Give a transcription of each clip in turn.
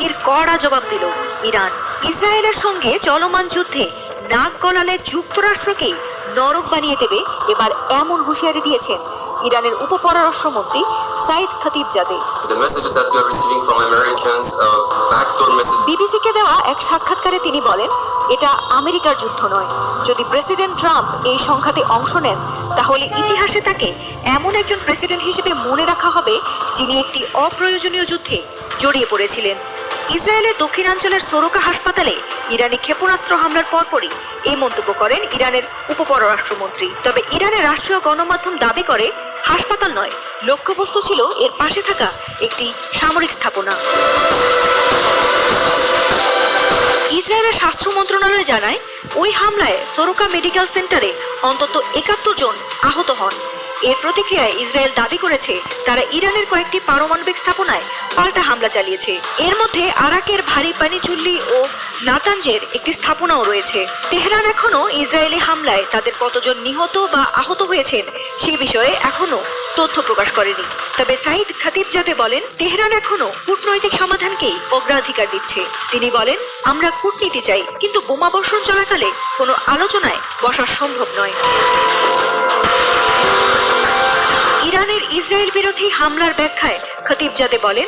এর কড়া জবাব দিল ইরান। ইসরায়েলের সঙ্গে চলমান যুদ্ধে নাক গলালে যুক্তরাষ্ট্রকে নরক বানিয়ে দেবে, এবার এমন হুঁশিয়ারি দিয়েছেন ইরানের উপপররাষ্ট্রমন্ত্রী সাইদ খতিবজাদে। বিবিসিকে দেওয়া এক সাক্ষাৎকারে তিনি বলেন, এটা আমেরিকার যুদ্ধ নয়। যদি প্রেসিডেন্ট ট্রাম্প এই সংঘাতে অংশ নেন, তাহলে ইতিহাসে তাকে এমন একজন প্রেসিডেন্ট হিসেবে মনে রাখা হবে যিনি একটি অপ্রয়োজনীয় যুদ্ধে জড়িয়ে পড়েছিলেন। ইসরায়েলের দক্ষিণাঞ্চলের সোরকা হাসপাতালে ইরানি ক্ষেপণাস্ত্র হামলার পরপরই এই মন্তব্য করেন ইরানের উপপররাষ্ট্রমন্ত্রী। তবে ইরানের রাষ্ট্রীয় গণমাধ্যম দাবি করে হাসপাতাল নয়, লক্ষ্যবস্তু ছিল এর পাশে থাকা একটি সামরিক স্থাপনা। ইসরায়েলের স্বাস্থ্য মন্ত্রণালয় জানায়, ওই হামলায় সোরকা মেডিকেল সেন্টারে অন্তত ৭১ জন আহত হন। এর প্রতিক্রিয়ায় ইসরায়েল দাবি করেছে তারা ইরানের কয়েকটি পারমাণবিক স্থাপনায় পাল্টা হামলা চালিয়েছে। এর মধ্যে আরাকের ভারী পানি চুল্লি ও নাতাঞ্জের একটি স্থাপনাও রয়েছে। তেহরান এখনো ইসরায়েলি হামলায় তাদের কতজন নিহত বা আহত হয়েছেন সে বিষয়ে এখনো তথ্য প্রকাশ করেনি। তবে সাইদ খতিবজাদে বলেন, তেহরান এখনো কূটনৈতিক সমাধানকেই অগ্রাধিকার দিচ্ছে। তিনি বলেন, আমরা কূটনীতি চাই, কিন্তু বোমাবর্ষণ চলাকালে কোনো আলোচনায় বসা সম্ভব নয়। ইরানের ইসরায়েল বিরোধী হামলার ব্যাখ্যায় খতিবজাদে বলেন,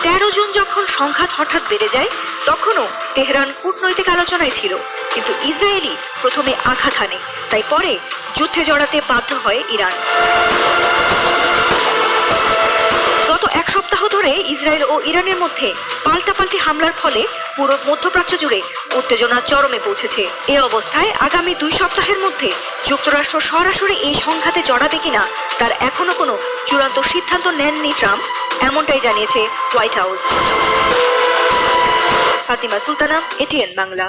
১৩ জুন যখন সংঘাত হঠাৎ বেড়ে যায়, তখনও তেহরান কূটনৈতিক আলোচনায় ছিল, কিন্তু ইসরায়েলই প্রথমে আঘাত হানে, তাই পরে যুদ্ধে জড়াতে বাধ্য হয় ইরান। গত এক সপ্তাহ ধরে ইসরায়েল ও ইরানের মধ্যে পাল্টাপাল্টি হামলার ফলে পুরো মধ্যপ্রাচ্য জুড়ে উত্তেজনা চরমে পৌঁছেছে। এ অবস্থায় আগামী ২ সপ্তাহের মধ্যে যুক্তরাষ্ট্র সরাসরি এই সংঘাতে জড়াবে কিনা তার এখনো কোনো চূড়ান্ত সিদ্ধান্ত নেননি ট্রাম্প, এমনটাই জানিয়েছে white house. Fatima Sultana, ATN Bangla.